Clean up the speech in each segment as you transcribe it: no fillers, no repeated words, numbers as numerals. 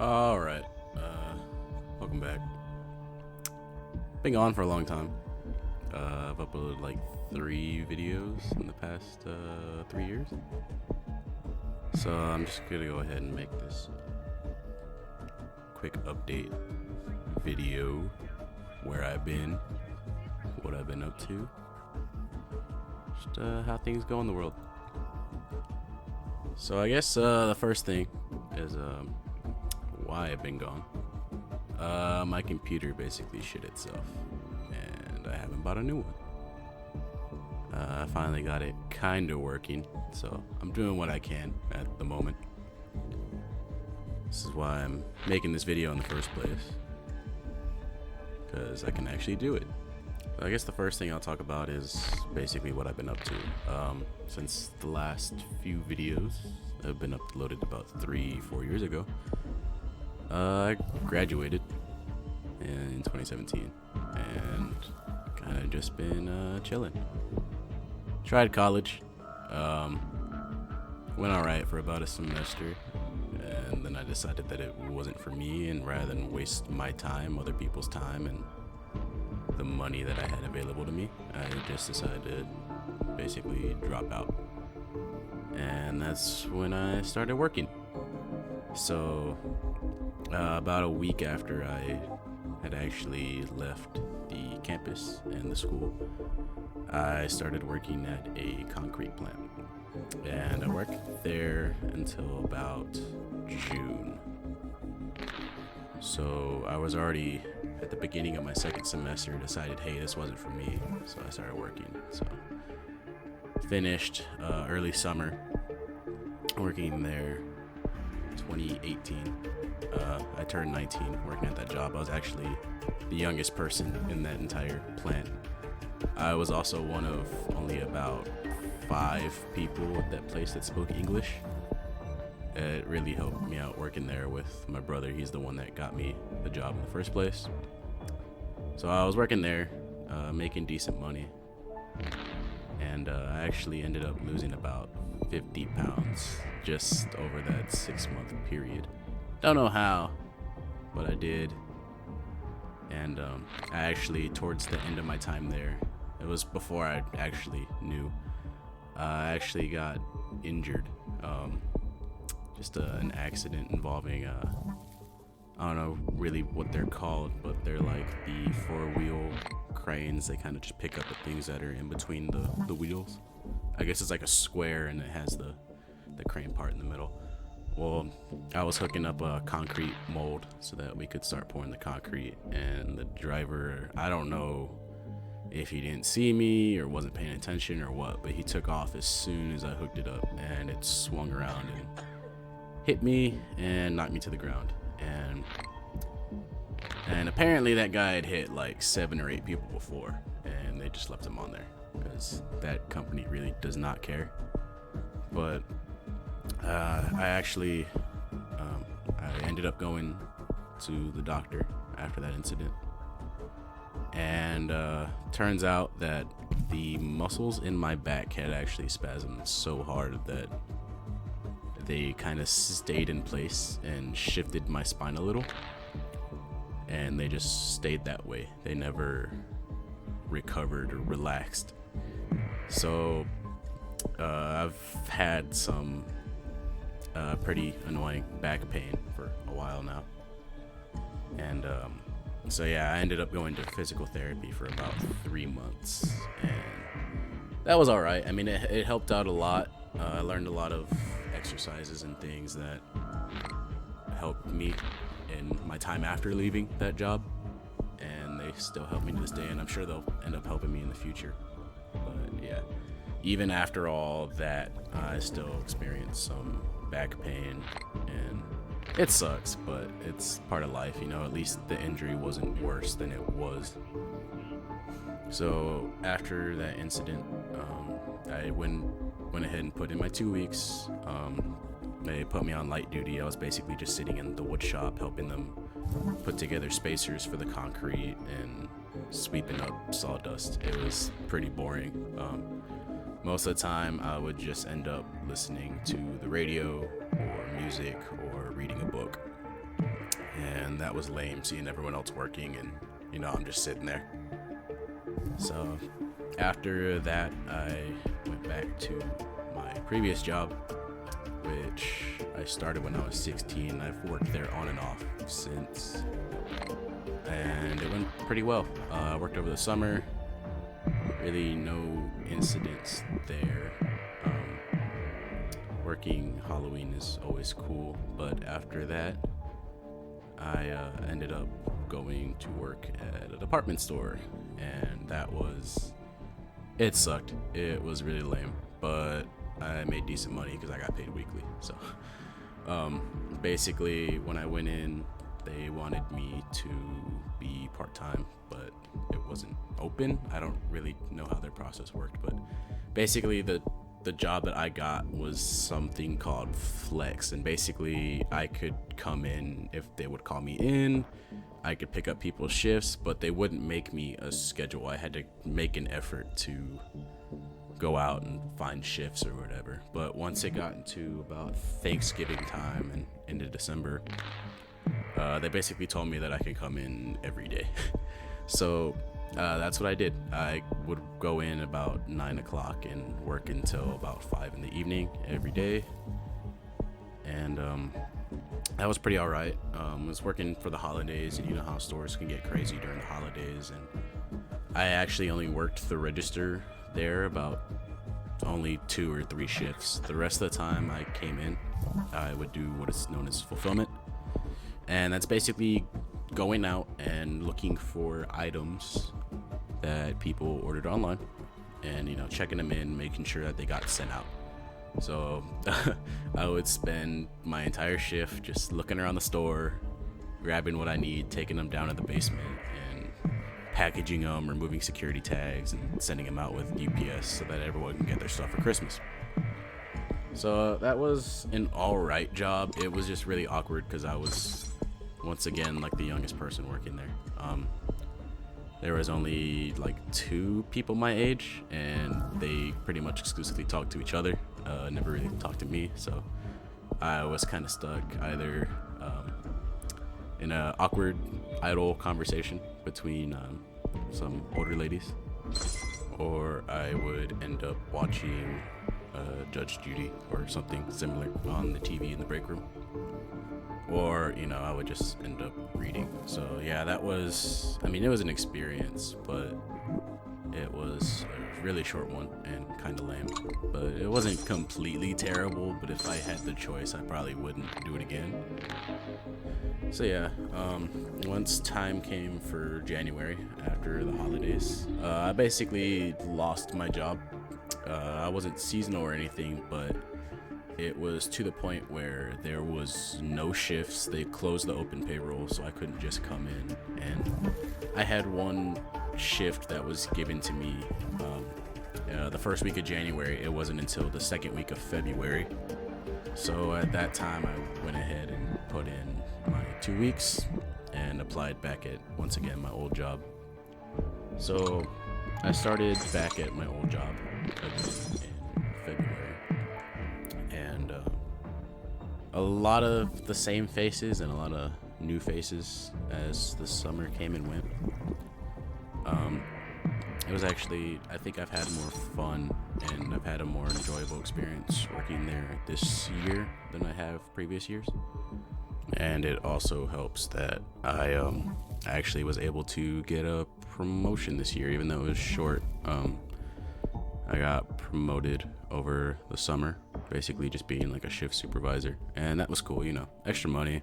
All right. Welcome back. Been gone for a long time. I've uploaded like 3 videos in the past 3 years. So I'm just gonna go ahead and make this quick update video where I've been, what I've been up to, just how things go in the world. So I guess the first thing is why I've been gone. My computer basically shit itself, and I haven't bought a new one. I finally got it kinda working, so I'm doing what I can at the moment. This is why I'm making this video in the first place, because I can actually do it. I guess the first thing I'll talk about is basically what I've been up to. Since the last few videos have been uploaded about 3-4 years ago, I graduated in 2017 and kind of just been chilling. Tried college, went alright for about a semester, and then I decided that it wasn't for me, and rather than waste my time, other people's time, and the money that I had available to me, I just decided to basically drop out. And that's when I started working. So about a week after I had actually left the campus and the school, I started working at a concrete plant, and I worked there until about June. So I was already at the beginning of my second semester decided, hey, this wasn't for me, so I started working. So finished early summer working there 2018. I turned 19 working at that job. I was actually the youngest person in that entire plant. I was also one of only about 5 people at that place that spoke English. It really helped me out working there with my brother. He's the one that got me the job in the first place. So I was working there, making decent money, and I actually ended up losing about 50 pounds just over that 6-month period. Don't know how, but I did. And I actually, towards the end of my time there, it was before I actually knew, I actually got injured. Just an accident involving, I don't know really what they're called, but they're like the 4-wheel cranes. They kind of just pick up the things that are in between the wheels. I guess it's like a square and it has the crane part in the middle. Well, I was hooking up a concrete mold so that we could start pouring the concrete, and the driver, I don't know if he didn't see me or wasn't paying attention or what, but he took off as soon as I hooked it up, and it swung around and hit me and knocked me to the ground. And apparently that guy had hit like 7 or 8 people before, and they just left him on there because that company really does not care. But I actually I ended up going to the doctor after that incident, and turns out that the muscles in my back had actually spasmed so hard that they kind of stayed in place and shifted my spine a little, and they just stayed that way. They never recovered or relaxed. So I've had some pretty annoying back pain for a while now, and so yeah, I ended up going to physical therapy for about 3 months, and that was all right. I mean, it helped out a lot. I learned a lot of exercises and things that helped me in my time after leaving that job, and they still help me to this day, and I'm sure they'll end up helping me in the future. But yeah, even after all that, I still experience some back pain, and it sucks, but it's part of life, you know. At least the injury wasn't worse than it was. So after that incident, I went ahead and put in my 2 weeks. They put me on light duty. I was basically just sitting in the wood shop helping them put together spacers for the concrete and sweeping up sawdust. It was pretty boring. Most of the time I would just end up listening to the radio or music or reading a book. and that was lame, seeing everyone else working and I'm just sitting there. So after that, I went back to my previous job, which I started when I was 16. I've worked there on and off since, and it went pretty well. I worked over the summer, really no incidents there. Working Halloween is always cool, but after that, I ended up going to work at a department store, and it sucked. It was really lame, but I made decent money because I got paid weekly. So basically, when I went in, they wanted me to be part-time, but it wasn't open. I don't really know how their process worked, but basically the job that I got was something called flex, and basically I could come in if they would call me in. I could pick up people's shifts, but they wouldn't make me a schedule. I had to make an effort to go out and find shifts or whatever. But once it got into about Thanksgiving time and into December, they basically told me that I could come in every day. So that's what I did. I would go in about 9 o'clock and work until about 5 in the evening every day. And that was pretty all right. I was working for the holidays, and you know how stores can get crazy during the holidays. And I actually only worked the register there about only 2 or 3 shifts. The rest of the time I came in, I would do what is known as fulfillment. And that's basically going out and looking for items that people ordered online and checking them in, making sure that they got sent out. So I would spend my entire shift just looking around the store, grabbing what I need, taking them down to the basement and packaging them, removing security tags, and sending them out with UPS so that everyone can get their stuff for Christmas. So that was an alright job. It was just really awkward because I was, once again, like the youngest person working there. There was only like 2 people my age, and they pretty much exclusively talked to each other, never really talked to me. So I was kind of stuck either in an awkward, idle conversation between some older ladies, or I would end up watching Judge Judy or something similar on the TV in the break room. Or, I would just end up reading. So yeah, it was an experience, but it was a really short one and kind of lame. But it wasn't completely terrible, but if I had the choice, I probably wouldn't do it again. So yeah, once time came for January, after the holidays, I basically lost my job. I wasn't seasonal or anything, but it was to the point where there was no shifts. They closed the open payroll, so I couldn't just come in. And I had one shift that was given to me the first week of January. It wasn't until the second week of February. So at that time, I went ahead and put in my 2 weeks and applied back at, once again, my old job. So I started back at my old job in February. And a lot of the same faces and a lot of new faces as the summer came and went. It was actually, I think I've had more fun and I've had a more enjoyable experience working there this year than I have previous years. And it also helps that I actually was able to get a promotion this year, even though it was short. I got promoted over the summer, basically just being like a shift supervisor, and that was cool, extra money.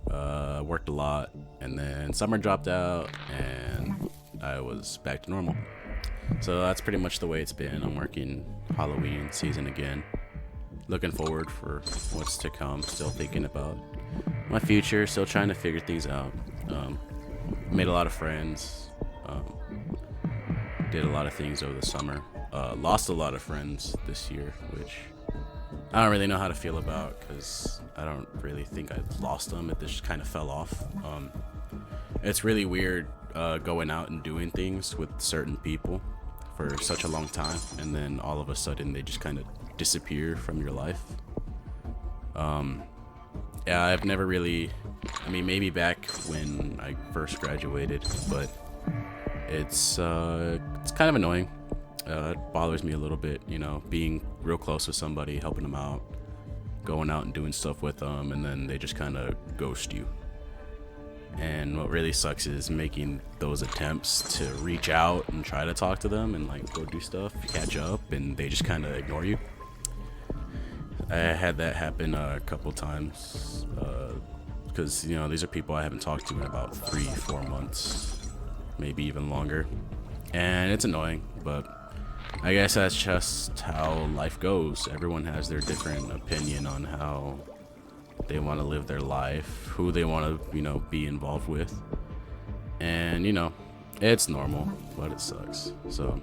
Worked a lot, and then summer dropped out and I was back to normal. So that's pretty much the way it's been. I'm working Halloween season again, looking forward for what's to come, still thinking about my future, still trying to figure things out. Made a lot of friends, did a lot of things over the summer, lost a lot of friends this year, which I don't really know how to feel about, because I don't really think I lost them. It just kind of fell off. It's really weird going out and doing things with certain people for such a long time, and then all of a sudden they just kind of disappear from your life. Yeah, I've never really I mean, maybe back when I first graduated, but it's kind of annoying. It bothers me a little bit, you know, being real close with somebody, helping them out, going out and doing stuff with them, and then they just kind of ghost you. And what really sucks is making those attempts to reach out and try to talk to them and like go do stuff, catch up, and they just kind of ignore you. I had that happen a couple times because, you know, these are people I haven't talked to in about 3-4 months, maybe even longer, and it's annoying, but I guess that's just how life goes. Everyone has their different opinion on how they want to live their life, who they want to, you know, be involved with. And, you know, it's normal, but it sucks. So,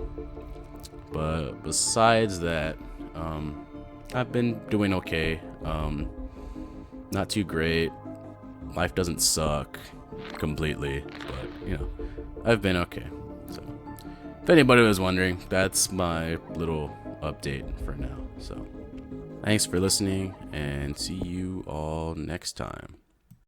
but besides that, I've been doing okay. Not too great. Life doesn't suck completely, but, you know, I've been okay. So, if anybody was wondering, that's my little update for now. So, thanks for listening, and see you all next time.